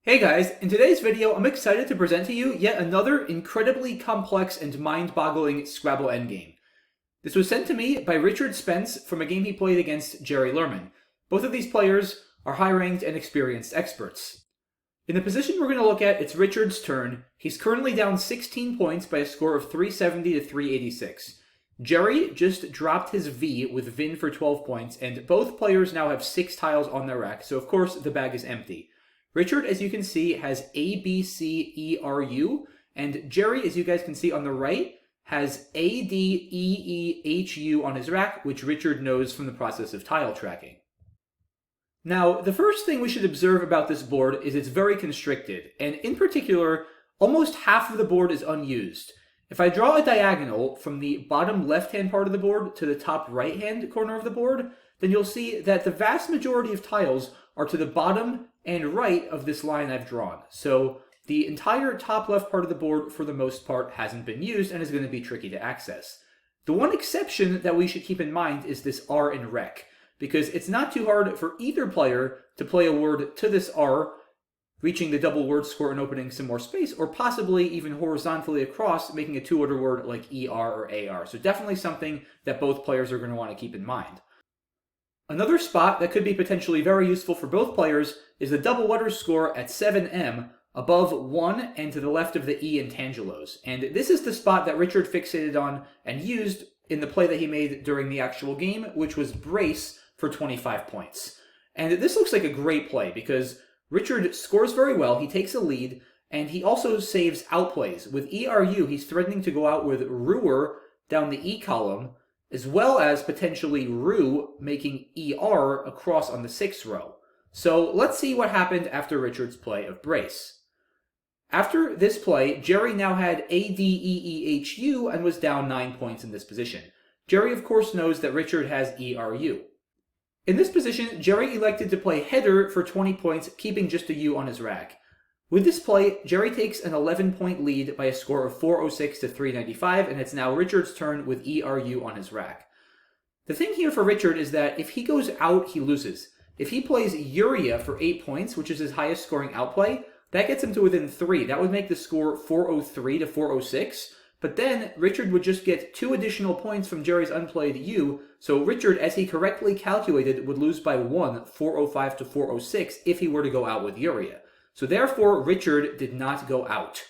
Hey guys, in today's video I'm excited to present to you yet another incredibly complex and mind-boggling Scrabble endgame. This was sent to me by Richard Spence from a game he played against Jerry Lerman. Both of these players are high-ranked and experienced experts. In the position we're going to look at, it's Richard's turn. He's currently down 16 points by a score of 370 to 386. Jerry just dropped his V with Vin for 12 points, and both players now have 6 tiles on their rack, so of course the bag is empty. Richard, as you can see, has A, B, C, E, R, U, and Jerry, as you guys can see on the right, has A, D, E, E, H, U on his rack, which Richard knows from the process of tile tracking. Now, the first thing we should observe about this board is it's very constricted, and in particular, almost half of the board is unused. If I draw a diagonal from the bottom left-hand part of the board to the top right-hand corner of the board, then you'll see that the vast majority of tiles are to the bottom and right of this line I've drawn. So the entire top left part of the board, for the most part, hasn't been used and is going to be tricky to access. The one exception that we should keep in mind is this R in rec, because it's not too hard for either player to play a word to this R, reaching the double word score and opening some more space, or possibly even horizontally across, making a two-order word like ER or AR. So definitely something that both players are going to want to keep in mind. Another spot that could be potentially very useful for both players is the double letter score at 7M above 1 and to the left of the E in Tangelos. And this is the spot that Richard fixated on and used in the play that he made during the actual game, which was brace for 25 points. And this looks like a great play because Richard scores very well, he takes a lead, and he also saves outplays. With ERU, he's threatening to go out with Ruer down the E column, as well as potentially Ru making ER across on the 6th row. So let's see what happened after Richard's play of brace. After this play, Jerry now had ADEEHU and was down 9 points in this position. Jerry, of course, knows that Richard has ERU. In this position, Jerry elected to play header for 20 points, keeping just a U on his rack. With this play, Jerry takes an 11-point lead by a score of 406 to 395, and it's now Richard's turn with ERU on his rack. The thing here for Richard is that if he goes out, he loses. If he plays Uria for 8 points, which is his highest scoring outplay, that gets him to within 3. That would make the score 403 to 406, but then Richard would just get 2 additional points from Jerry's unplayed U, so Richard, as he correctly calculated, would lose by 1, 405 to 406, if he were to go out with Uria. So therefore, Richard did not go out.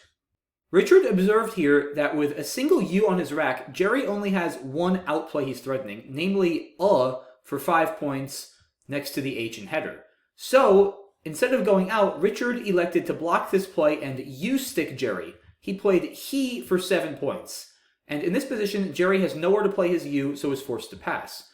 Richard observed here that with a single U on his rack, Jerry only has one outplay he's threatening, namely for 5 points next to the H in header. So, instead of going out, Richard elected to block this play and U-stick Jerry. He played he for 7 points. And in this position, Jerry has nowhere to play his U, so is forced to pass.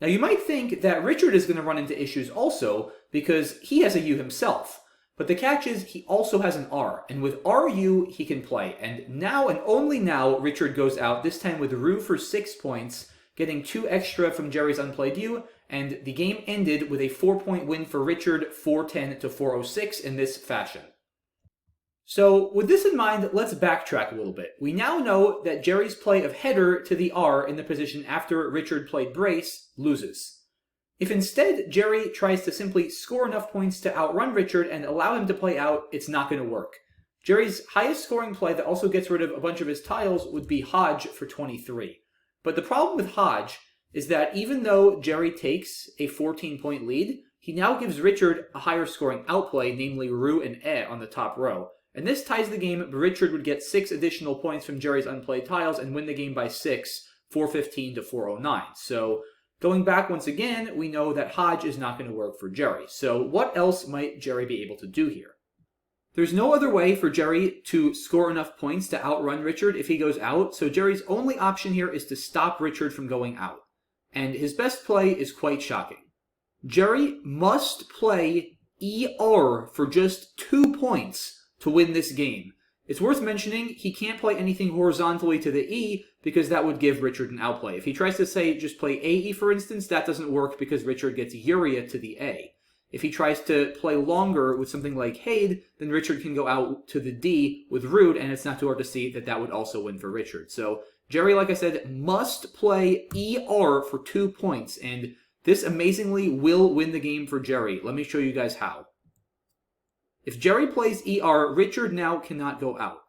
Now you might think that Richard is going to run into issues also, because he has a U himself. But the catch is, he also has an R, and with RU, he can play. And now, and only now, Richard goes out, this time with Ru for 6 points, getting 2 extra from Jerry's unplayed U, and the game ended with a 4-point win for Richard, 410 to 406 in this fashion. So, with this in mind, let's backtrack a little bit. We now know that Jerry's play of header to the R in the position after Richard played brace loses. If instead Jerry tries to simply score enough points to outrun Richard and allow him to play out, it's not going to work. Jerry's highest scoring play that also gets rid of a bunch of his tiles would be Hodge for 23. But the problem with Hodge is that even though Jerry takes a 14-point lead, he now gives Richard a higher scoring outplay, namely Ru and on the top row. And this ties the game, but Richard would get 6 additional points from Jerry's unplayed tiles and win the game by 6, 415 to 409. So, going back once again, we know that Hodge is not going to work for Jerry. So what else might Jerry be able to do here? There's no other way for Jerry to score enough points to outrun Richard if he goes out, so Jerry's only option here is to stop Richard from going out. And his best play is quite shocking. Jerry must play ER for just 2 points to win this game. It's worth mentioning he can't play anything horizontally to the E because that would give Richard an outplay. If he tries to say just play AE for instance, that doesn't work because Richard gets Uria to the A. If he tries to play longer with something like Hade, then Richard can go out to the D with Rude, and it's not too hard to see that that would also win for Richard. So Jerry, like I said, must play ER for 2 points, and this amazingly will win the game for Jerry. Let me show you guys how. If Jerry plays ER, Richard now cannot go out.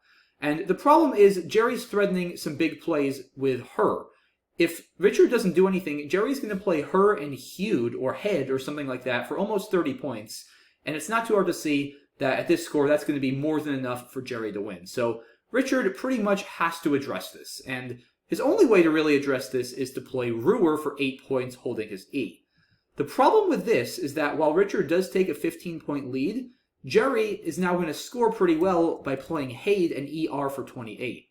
And the problem is Jerry's threatening some big plays with her. If Richard doesn't do anything, Jerry's going to play her and Hewed or Head or something like that for almost 30 points. And it's not too hard to see that at this score, that's going to be more than enough for Jerry to win. So Richard pretty much has to address this. And his only way to really address this is to play Ruer for 8 points holding his E. The problem with this is that while Richard does take a 15-point lead, Jerry is now going to score pretty well by playing Hade and ER for 28.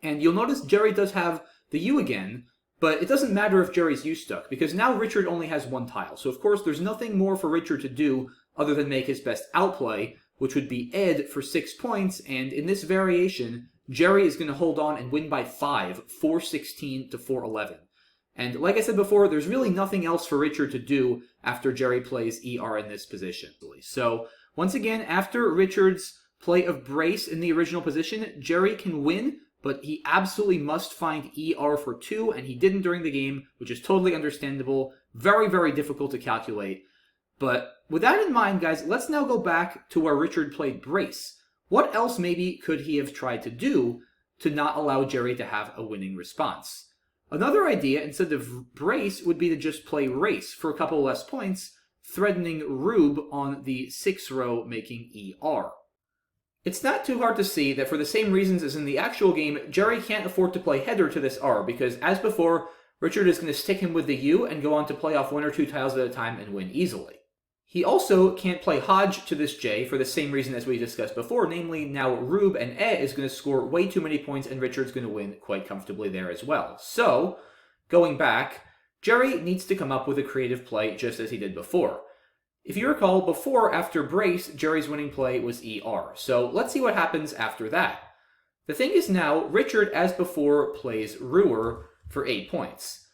And you'll notice Jerry does have the U again, but it doesn't matter if Jerry's U stuck, because now Richard only has one tile. So of course there's nothing more for Richard to do other than make his best outplay, which would be Ed for 6 points, and in this variation, Jerry is going to hold on and win by 5, 416 to 411. And like I said before, there's really nothing else for Richard to do after Jerry plays ER in this position. So once again, after Richard's play of Brace in the original position, Jerry can win, but he absolutely must find ER for 2, and he didn't during the game, which is totally understandable. Very, very difficult to calculate. But with that in mind, guys, let's now go back to where Richard played Brace. What else maybe could he have tried to do to not allow Jerry to have a winning response? Another idea, instead of Brace, would be to just play Race for a couple less points, threatening Rube on the 6th row, making ER. It's not too hard to see that for the same reasons as in the actual game, Jerry can't afford to play Header to this R, because as before, Richard is going to stick him with the U and go on to play off 1 or 2 tiles at a time and win easily. He also can't play Hodge to this J for the same reason as we discussed before, namely now Rube and E is going to score way too many points and Richard's going to win quite comfortably there as well. So, going back, Jerry needs to come up with a creative play just as he did before. If you recall, before, after Brace, Jerry's winning play was ER. So let's see what happens after that. The thing is now, Richard, as before, plays Ruer for 8 points.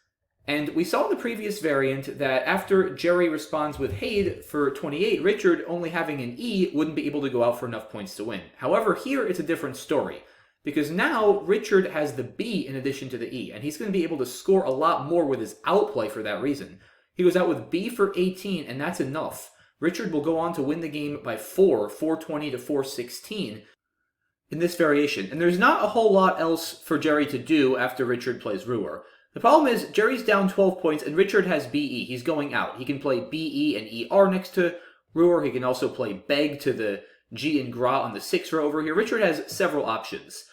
And we saw in the previous variant that after Jerry responds with Hade for 28, Richard, only having an E, wouldn't be able to go out for enough points to win. However, here it's a different story, because now Richard has the B in addition to the E, and he's going to be able to score a lot more with his outplay for that reason. He goes out with B for 18, and that's enough. Richard will go on to win the game by 4, 420 to 416 in this variation. And there's not a whole lot else for Jerry to do after Richard plays Ruer. The problem is, Jerry's down 12 points, and Richard has BE. He's going out. He can play BE and ER next to Ruer. He can also play Beg to the G and Gra on the 6th row over here. Richard has several options.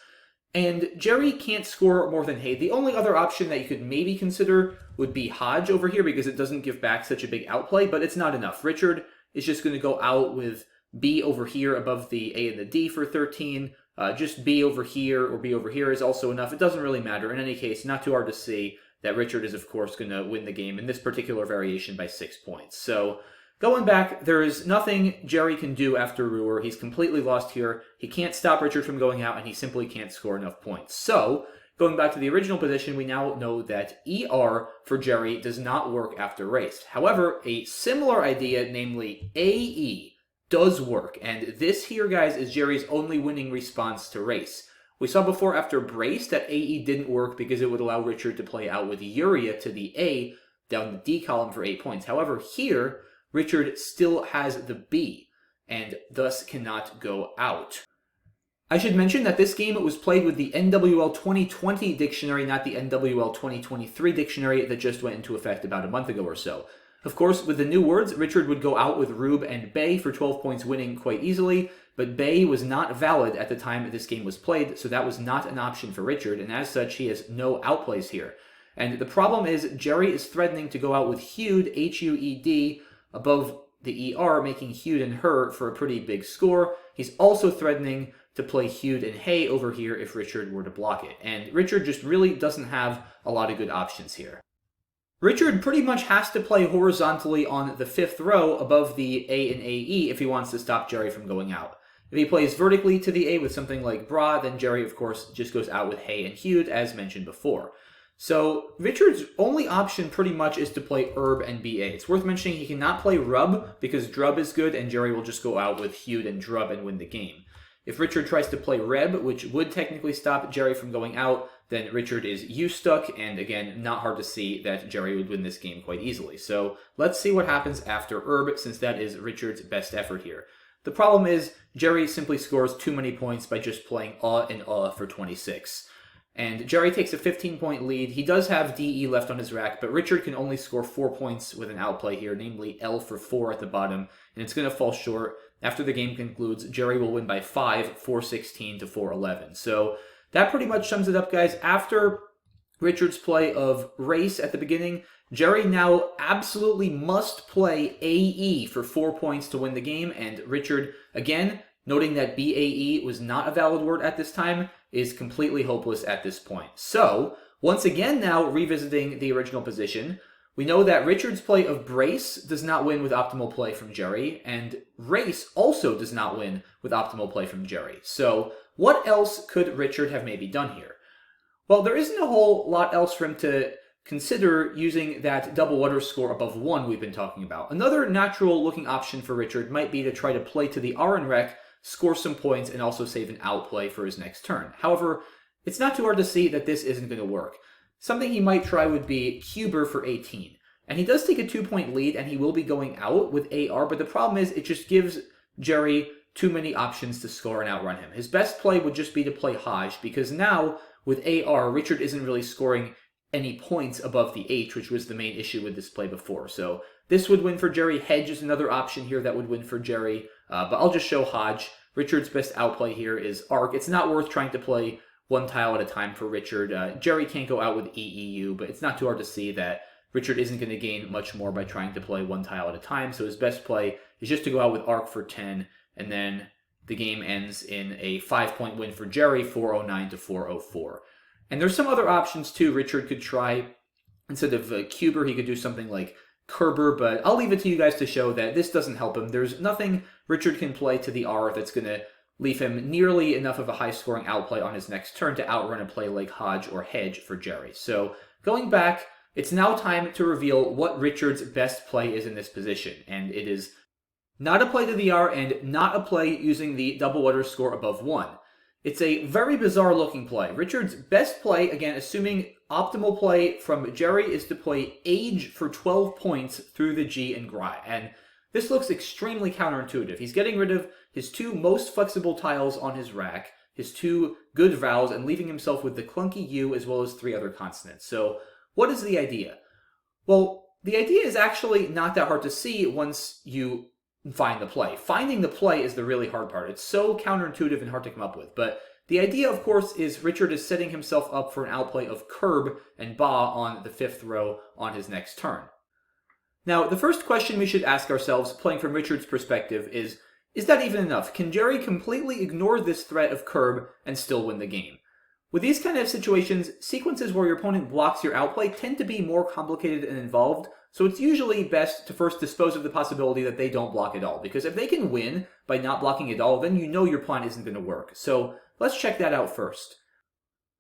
And Jerry can't score more than Hade. The only other option that you could maybe consider would be Hodge over here, because it doesn't give back such a big outplay, but it's not enough. Richard is just going to go out with B over here above the A and the D for 13. Just B over here or B over here is also enough. It doesn't really matter. In any case, not too hard to see that Richard is, of course, going to win the game in this particular variation by 6 points. So, going back, there is nothing Jerry can do after Ruer. He's completely lost here. He can't stop Richard from going out, and he simply can't score enough points. So, going back to the original position, we now know that ER for Jerry does not work after Race. However, a similar idea, namely AE, does work, and this here, guys, is Jerry's only winning response to Race. We saw before after Brace that AE didn't work because it would allow Richard to play out with Uria to the A down the D column for 8 points. However, here, Richard still has the B, and thus cannot go out. I should mention that this game was played with the NWL 2020 dictionary, not the NWL 2023 dictionary that just went into effect about a month ago or so. Of course, with the new words, Richard would go out with Rube and Bay for 12 points, winning quite easily, but Bay was not valid at the time this game was played, so that was not an option for Richard, and as such, he has no outplays here. And the problem is, Jerry is threatening to go out with Hewed, H-U-E-D, above the ER, making Hewed and Her for a pretty big score. He's also threatening to play Hewed and Hay over here if Richard were to block it, and Richard just really doesn't have a lot of good options here. Richard pretty much has to play horizontally on the 5th row above the A and AE if he wants to stop Jerry from going out. If he plays vertically to the A with something like Bra, then Jerry, of course, just goes out with Hay and Hewed, as mentioned before. So Richard's only option pretty much is to play Herb and BA. It's worth mentioning he cannot play Rub because Drub is good, and Jerry will just go out with Hewed and Drub and win the game. If Richard tries to play Reb, which would technically stop Jerry from going out, then Richard is U-stuck, and again, not hard to see that Jerry would win this game quite easily. So let's see what happens after Herb, since that is Richard's best effort here. The problem is Jerry simply scores too many points by just playing and for 26. And Jerry takes a 15-point lead. He does have DE left on his rack, but Richard can only score 4 points with an outplay here, namely L for 4 at the bottom, and it's going to fall short. After the game concludes, Jerry will win by 5, 416 to 411. So that pretty much sums it up, guys. After Richard's play of Race at the beginning, Jerry now absolutely must play AE for 4 points to win the game, and Richard, again, noting that BAE was not a valid word at this time, is completely hopeless at this point. So, once again now revisiting the original position, we know that Richard's play of Brace does not win with optimal play from Jerry, and Race also does not win with optimal play from Jerry. So, what else could Richard have maybe done here? Well, there isn't a whole lot else for him to consider using that double underscore above 1 we've been talking about. Another natural looking option for Richard might be to try to play to the R and Rec, score some points, and also save an outplay for his next turn. However, it's not too hard to see that this isn't going to work. Something he might try would be Cuber for 18. And he does take a 2-point lead, and he will be going out with AR, but the problem is it just gives Jerry too many options to score and outrun him. His best play would just be to play Hodge, because now, with AR, Richard isn't really scoring any points above the H, which was the main issue with this play before. So this would win for Jerry. Hedge is another option here that would win for Jerry, but I'll just show Hodge. Richard's best outplay here is Arc. It's not worth trying to play one tile at a time for Richard. Jerry can't go out with EEU, but it's not too hard to see that Richard isn't going to gain much more by trying to play one tile at a time, so his best play is just to go out with Arc for 10, and then the game ends in a 5-point win for Jerry, 409 to 404. And there's some other options too Richard could try. Instead of Cuber, he could do something like Kerber, but I'll leave it to you guys to show that this doesn't help him. There's nothing Richard can play to the R that's going to leave him nearly enough of a high-scoring outplay on his next turn to outrun a play like Hodge or Hedge for Jerry. So going back, it's now time to reveal what Richard's best play is in this position, and it is not a play to the R and not a play using the double underscore above 1. It's a very bizarre looking play. Richard's best play, again, assuming optimal play from Jerry, is to play Age for 12 points through the G and Gry. And this looks extremely counterintuitive. He's getting rid of his 2 most flexible tiles on his rack, his 2 good vowels, and leaving himself with the clunky U as well as 3 other consonants. So what is the idea? Well, the idea is actually not that hard to see once you find the play. Finding the play is the really hard part. It's so counterintuitive and hard to come up with. But the idea, of course, is Richard is setting himself up for an outplay of Curb and Ba on the 5th row on his next turn. Now, the first question we should ask ourselves, playing from Richard's perspective, is that even enough? Can Jerry completely ignore this threat of Curb and still win the game? With these kind of situations, sequences where your opponent blocks your outplay tend to be more complicated and involved, so it's usually best to first dispose of the possibility that they don't block at all, because if they can win by not blocking at all, then you know your plan isn't going to work. So let's check that out first.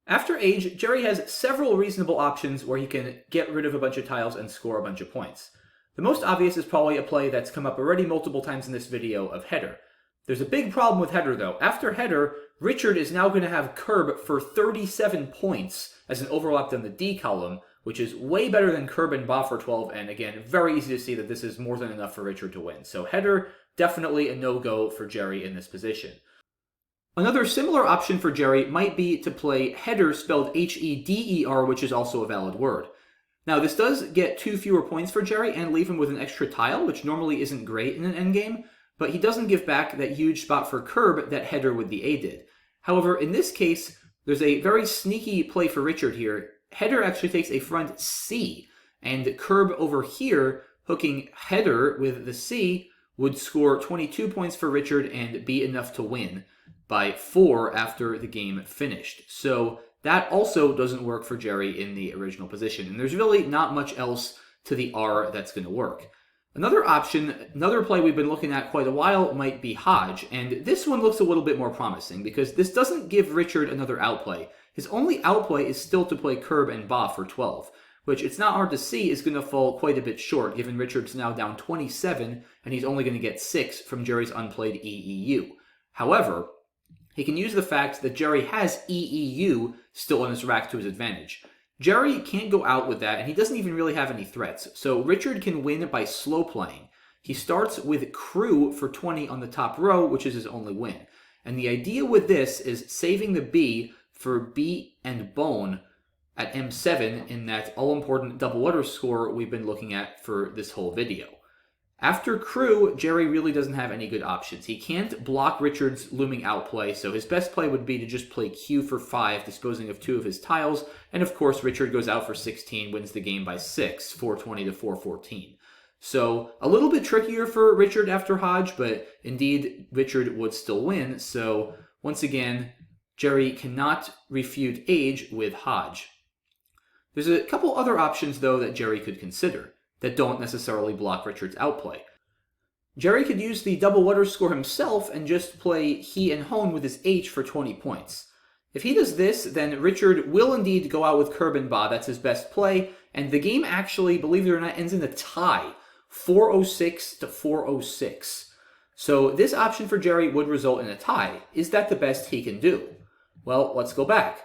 After Age, Jerry has several reasonable options where he can get rid of a bunch of tiles and score a bunch of points. The most obvious is probably a play that's come up already multiple times in this video of Header. There's a big problem with Header though. After Header, Richard is now going to have Curb for 37 points as an overlap on the D column, which is way better than Curb and Ba for 12, and again, very easy to see that this is more than enough for Richard to win. So Header, definitely a no-go for Jerry in this position. Another similar option for Jerry might be to play Header spelled H-E-D-E-R, which is also a valid word. Now, this does get 2 fewer points for Jerry and leave him with an extra tile, which normally isn't great in an endgame, but he doesn't give back that huge spot for Curb that Header with the A did. However, in this case, there's a very sneaky play for Richard here. Header actually takes a front C, and Curb over here, hooking Header with the C, would score 22 points for Richard and be enough to win by 4 after the game finished. So that also doesn't work for Jerry in the original position, and there's really not much else to the R that's going to work. Another option, another play we've been looking at quite a while, might be Hodge, and this one looks a little bit more promising because this doesn't give Richard another outplay. His only outplay is still to play Curb and Ba for 12, which it's not hard to see is going to fall quite a bit short, given Richard's now down 27, and he's only going to get 6 from Jerry's unplayed EEU. However, he can use the fact that Jerry has EEU still in his rack to his advantage. Jerry can't go out with that, and he doesn't even really have any threats, so Richard can win by slow playing. He starts with crew for 20 on the top row, which is his only win. And the idea with this is saving the B for B and bone at M7 in that all-important double letter score we've been looking at for this whole video. After crew, Jerry really doesn't have any good options. He can't block Richard's looming outplay, so his best play would be to just play Q for 5, disposing of 2 of his tiles, and of course Richard goes out for 16, wins the game by 6, 420 to 414. So a little bit trickier for Richard after Hodge, but indeed Richard would still win, so once again, Jerry cannot refute age with Hodge. There's a couple other options, though, that Jerry could consider that don't necessarily block Richard's outplay. Jerry could use the double letter score himself and just play he and hone with his H for 20 points. If he does this, then Richard will indeed go out with curb and ba, that's his best play, and the game actually, believe it or not, ends in a tie, 406 to 406. So this option for Jerry would result in a tie. Is that the best he can do? Well, let's go back.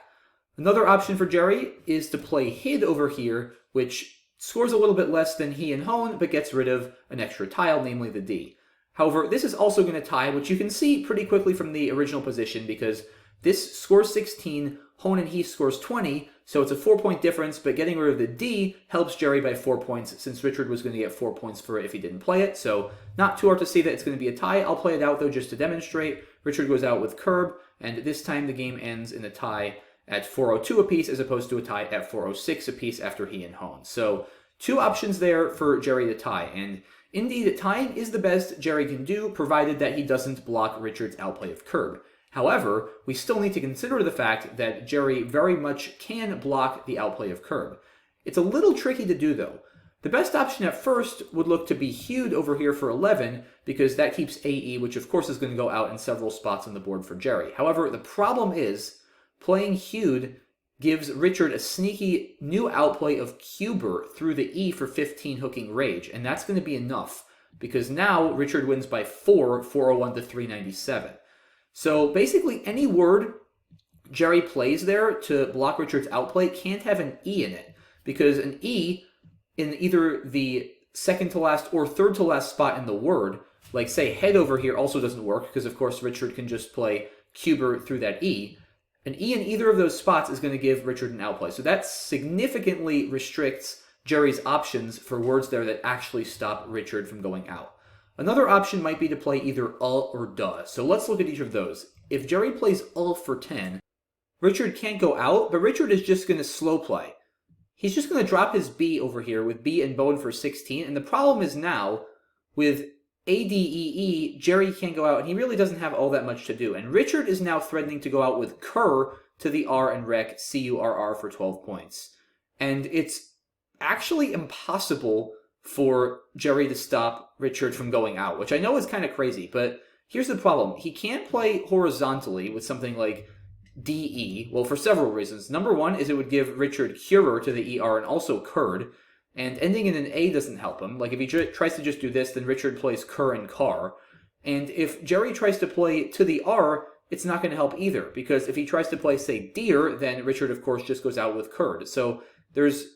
Another option for Jerry is to play hid over here, which scores a little bit less than he and hone, but gets rid of an extra tile, namely the D. However, this is also going to tie, which you can see pretty quickly from the original position, because this scores 16, hone and he scores 20, so it's a 4-point difference, but getting rid of the D helps Jerry by 4 points, since Richard was going to get 4 points for it if he didn't play it, so not too hard to see that it's going to be a tie. I'll play it out, though, just to demonstrate. Richard goes out with curb, and this time the game ends in a tie at 402 apiece, as opposed to a tie at 406 apiece after he and hone. So 2 options there for Jerry to tie, and indeed tying is the best Jerry can do, provided that he doesn't block Richard's outplay of curb. However, we still need to consider the fact that Jerry very much can block the outplay of curb. It's a little tricky to do, though. The best option at first would look to be hewed over here for 11, because that keeps AE, which of course is going to go out in several spots on the board for Jerry. However, the problem is playing hewed gives Richard a sneaky new outplay of Cuber through the E for 15 hooking rage, and that's going to be enough, because now Richard wins by 4, 401 to 397. So basically any word Jerry plays there to block Richard's outplay can't have an E in it, because an E in either the second to last or third to last spot in the word, like say head over here, also doesn't work, because of course Richard can just play Cuber through that E. An E in either of those spots is going to give Richard an outplay. So that significantly restricts Jerry's options for words there that actually stop Richard from going out. Another option might be to play either or duh. So let's look at each of those. If Jerry plays for 10, Richard can't go out, but Richard is just going to slow play. He's just going to drop his B over here with B and bone for 16. And the problem is now, with ADEE, Jerry can't go out, and he really doesn't have all that much to do. And Richard is now threatening to go out with cur to the R and rec, CURR for 12 points. And it's actually impossible for Jerry to stop Richard from going out, which I know is kind of crazy, but here's the problem. He can't play horizontally with something like DE, well, for several reasons. Number one is it would give Richard curer to the ER and also curd, and ending in an A doesn't help him. Like, if he tries to just do this, then Richard plays cur and car. And if Jerry tries to play to the R, it's not going to help either, because if he tries to play, say, deer, then Richard, of course, just goes out with curd. So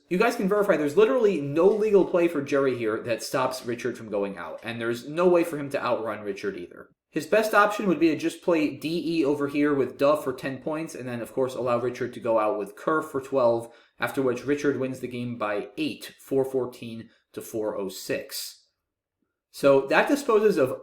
you guys can verify, there's literally no legal play for Jerry here that stops Richard from going out, and there's no way for him to outrun Richard either. His best option would be to just play DE over here with duh for 10 points, and then, of course, allow Richard to go out with cur for 12, after which Richard wins the game by 8, 414 to 406. So that disposes of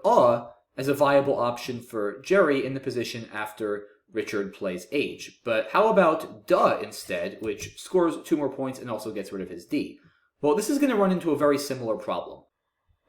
as a viable option for Jerry in the position after Richard plays H. But how about duh instead, which scores 2 more points and also gets rid of his D? Well, this is going to run into a very similar problem.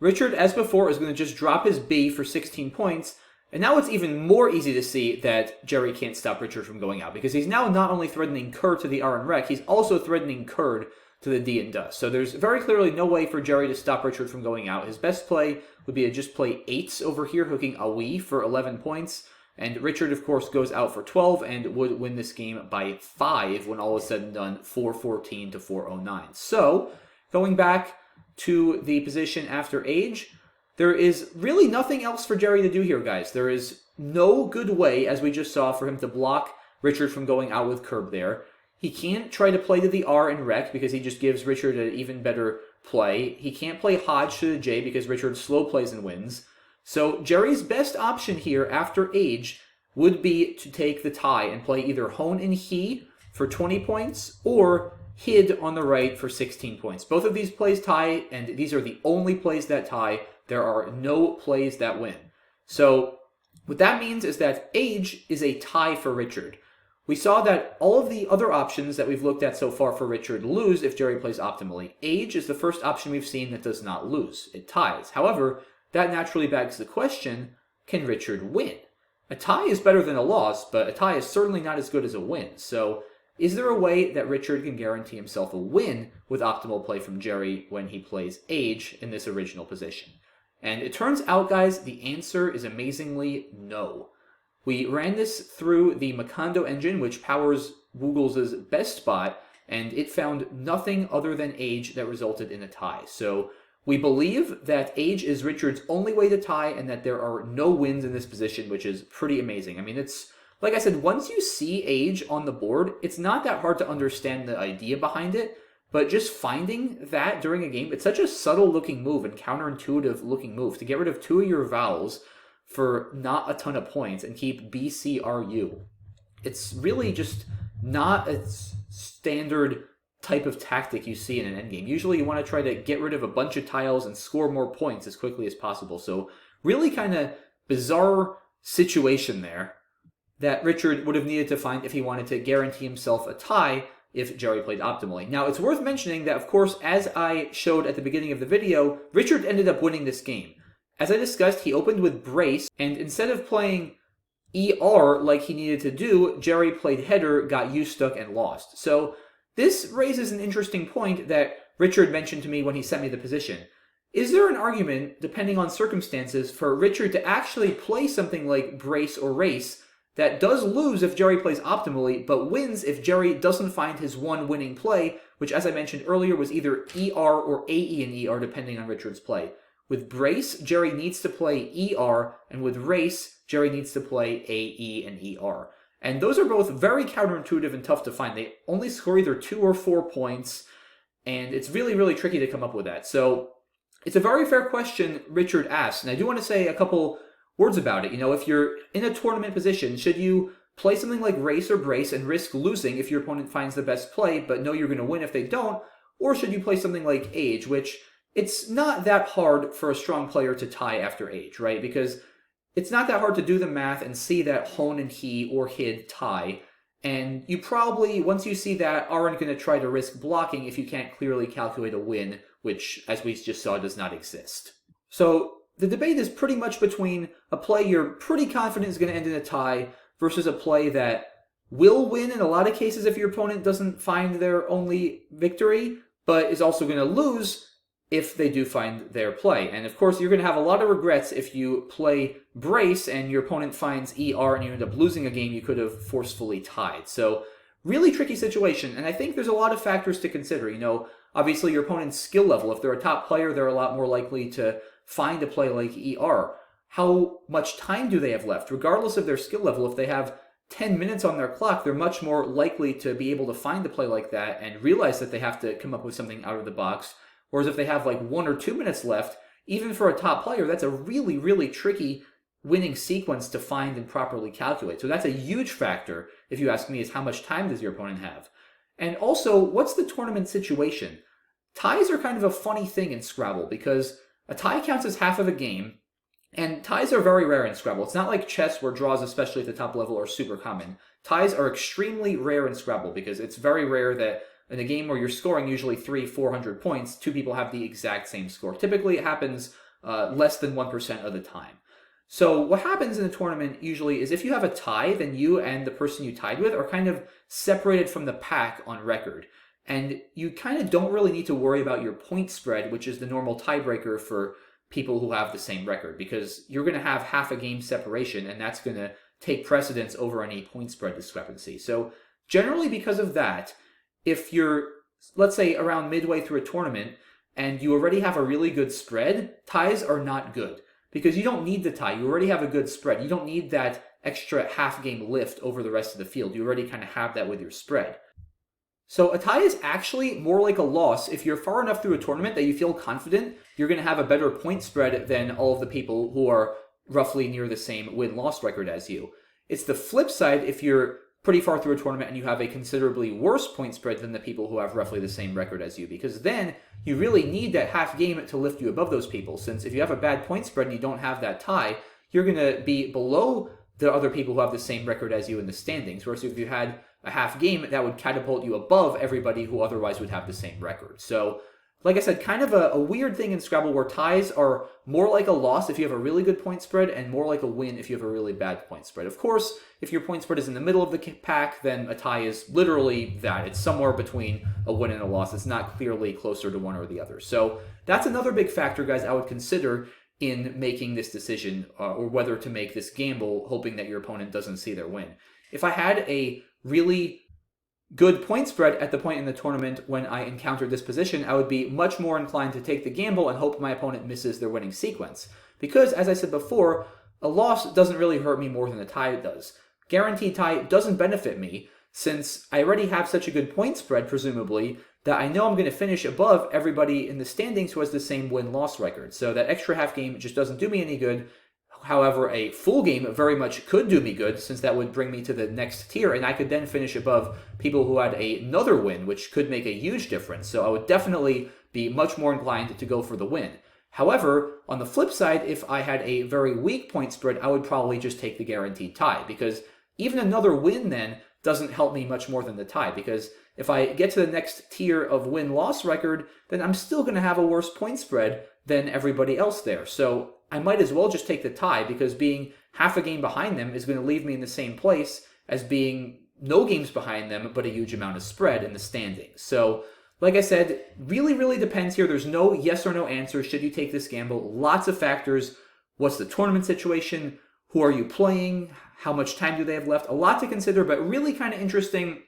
Richard, as before, is going to just drop his B for 16 points, and now it's even more easy to see that Jerry can't stop Richard from going out, because he's now not only threatening cur to the R and rec, he's also threatening curd to the D and duh. So there's very clearly no way for Jerry to stop Richard from going out. His best play would be to just play 8s over here, hooking a wee for 11 points, and Richard, of course, goes out for 12 and would win this game by 5 when all is said and done, 414 to 409. So, going back to the position after age, there is really nothing else for Jerry to do here, guys. There is no good way, as we just saw, for him to block Richard from going out with curb there. He can't try to play to the R and rec because he just gives Richard an even better play. He can't play Hodge to the J because Richard slow plays and wins. So Jerry's best option here after age would be to take the tie and play either Hone and He for 20 points or Hid on the right for 16 points. Both of these plays tie, and these are the only plays that tie. There are no plays that win. So what that means is that age is a tie for Richard. We saw that all of the other options that we've looked at so far for Richard lose if Jerry plays optimally. Age is the first option we've seen that does not lose. It ties. However, that naturally begs the question, can Richard win? A tie is better than a loss, but a tie is certainly not as good as a win. So is there a way that Richard can guarantee himself a win with optimal play from Jerry when he plays age in this original position? And it turns out, guys, the answer is amazingly no. We ran this through the Macondo engine, which powers Google's best bot, and it found nothing other than age that resulted in a tie. So we believe that age is Richard's only way to tie and that there are no wins in this position, which is pretty amazing. I mean, it's, like I said, once you see age on the board, it's not that hard to understand the idea behind it, but just finding that during a game, it's such a subtle looking move and counterintuitive looking move to get rid of two of your vowels for not a ton of points and keep BCRU. It's really just not a standard type of tactic you see in an endgame. Usually you want to try to get rid of a bunch of tiles and score more points as quickly as possible. So really kind of bizarre situation there that Richard would have needed to find if he wanted to guarantee himself a tie if Jerry played optimally. Now, it's worth mentioning that, of course, as I showed at the beginning of the video, Richard ended up winning this game. As I discussed, he opened with Brace, and instead of playing ER like he needed to do, Jerry played Header, got U-stuck, and lost. So this raises an interesting point that Richard mentioned to me when he sent me the position. Is there an argument, depending on circumstances, for Richard to actually play something like Brace or Race that does lose if Jerry plays optimally, but wins if Jerry doesn't find his one winning play, which, as I mentioned earlier, was either ER or AE and ER, depending on Richard's play? With Brace, Jerry needs to play ER, and with Race, Jerry needs to play AE and ER. And those are both very counterintuitive and tough to find. They only score either 2 or 4 points, and it's really, really tricky to come up with that. So it's a very fair question Richard asked, and I do want to say a couple words about it. You know, if you're in a tournament position, should you play something like Race or Brace and risk losing if your opponent finds the best play, but know you're going to win if they don't? Or should you play something like Age, which it's not that hard for a strong player to tie after Age, right? Because it's not that hard to do the math and see that Hone and He or Hid tie. And you probably, once you see that, aren't going to try to risk blocking if you can't clearly calculate a win, which, as we just saw, does not exist. So the debate is pretty much between a play you're pretty confident is going to end in a tie versus a play that will win in a lot of cases if your opponent doesn't find their only victory, but is also going to lose if they do find their play. And of course, you're going to have a lot of regrets if you play Brace and your opponent finds ER and you end up losing a game you could have forcefully tied. So really tricky situation. And I think there's a lot of factors to consider. You know, obviously your opponent's skill level. If they're a top player, they're a lot more likely to find a play like ER. How much time do they have left? Regardless of their skill level, if they have 10 minutes on their clock, they're much more likely to be able to find a play like that and realize that they have to come up with something out of the box. Whereas if they have like 1 or 2 minutes left, even for a top player, that's a really, really tricky winning sequence to find and properly calculate. So that's a huge factor, if you ask me, is how much time does your opponent have? And also, what's the tournament situation? Ties are kind of a funny thing in Scrabble because a tie counts as half of a game, and ties are very rare in Scrabble. It's not like chess where draws, especially at the top level, are super common. Ties are extremely rare in Scrabble because it's very rare that in a game where you're scoring usually 300-400 points, two people have the exact same score. Typically, it happens less than 1% of the time. So what happens in a tournament usually is if you have a tie, then you and the person you tied with are kind of separated from the pack on record. And you kind of don't really need to worry about your point spread, which is the normal tiebreaker for people who have the same record, because you're going to have half a game separation, and that's going to take precedence over any point spread discrepancy. So generally because of that, if you're, let's say, around midway through a tournament and you already have a really good spread, ties are not good because you don't need the tie. You already have a good spread. You don't need that extra half game lift over the rest of the field. You already kind of have that with your spread. So a tie is actually more like a loss if you're far enough through a tournament that you feel confident you're going to have a better point spread than all of the people who are roughly near the same win-loss record as you. It's the flip side if you're pretty far through a tournament and you have a considerably worse point spread than the people who have roughly the same record as you, because then you really need that half game to lift you above those people, since if you have a bad point spread and you don't have that tie, you're going to be below the other people who have the same record as you in the standings, whereas if you had a half game, that would catapult you above everybody who otherwise would have the same record. So, like I said, kind of a weird thing in Scrabble where ties are more like a loss if you have a really good point spread and more like a win if you have a really bad point spread. Of course, if your point spread is in the middle of the pack, then a tie is literally that. It's somewhere between a win and a loss. It's not clearly closer to one or the other. So that's another big factor, guys, I would consider in making this decision or whether to make this gamble, hoping that your opponent doesn't see their win. If I had a really good point spread at the point in the tournament when I encountered this position, I would be much more inclined to take the gamble and hope my opponent misses their winning sequence. Because, as I said before, a loss doesn't really hurt me more than a tie does. Guaranteed tie doesn't benefit me, since I already have such a good point spread, presumably, that I know I'm going to finish above everybody in the standings who has the same win-loss record. So that extra half game just doesn't do me any good. However, a full game very much could do me good, since that would bring me to the next tier, and I could then finish above people who had another win, which could make a huge difference. So I would definitely be much more inclined to go for the win. However, on the flip side, if I had a very weak point spread, I would probably just take the guaranteed tie, because even another win then doesn't help me much more than the tie, because if I get to the next tier of win-loss record, then I'm still going to have a worse point spread than everybody else there. So I might as well just take the tie, because being half a game behind them is going to leave me in the same place as being no games behind them, but a huge amount of spread in the standings. So, like I said, really depends here. There's no yes or no answer. Should you take this gamble? Lots of factors. What's the tournament situation? Who are you playing? How much time do they have left? A lot to consider, but really kind of interesting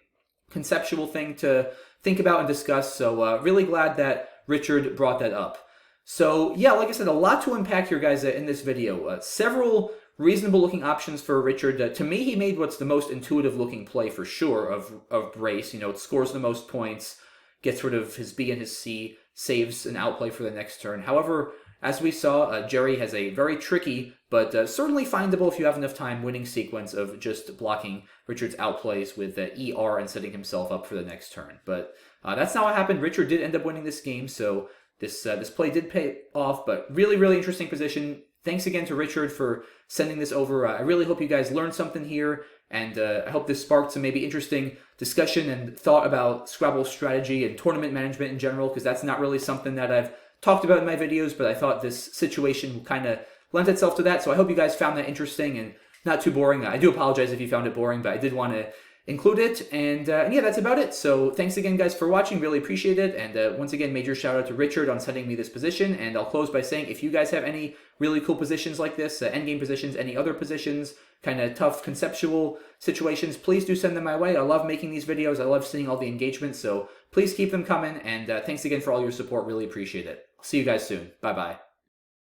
conceptual thing to think about and discuss. So really glad that Richard brought that up. So yeah, like I said, a lot to unpack here, guys, in this video. Several reasonable looking options for Richard. To me, he made what's the most intuitive looking play for sure of Brace. You know, it scores the most points, gets rid of his B and his C, saves an outplay for the next turn. However, as we saw, Jerry has a very tricky, but certainly findable if you have enough time, winning sequence of just blocking Richard's outplays with ER and setting himself up for the next turn. But that's not what happened. Richard did end up winning this game, so this play did pay off, but really interesting position. Thanks again to Richard for sending this over. I really hope you guys learned something here, and I hope this sparked some maybe interesting discussion and thought about Scrabble strategy and tournament management in general, because that's not really something that I've talked about in my videos, but I thought this situation kind of lent itself to that, so I hope you guys found that interesting and not too boring. I do apologize if you found it boring, but I did want to include it, and yeah, that's about it. So thanks again, guys, for watching. Really appreciate it, and once again, major shout out to Richard on sending me this position, and I'll close by saying if you guys have any really cool positions like this, endgame positions, any other positions, kind of tough conceptual situations, please do send them my way. I love making these videos. I love seeing all the engagement, so please keep them coming, and thanks again for all your support. Really appreciate it. I'll see you guys soon. Bye-bye.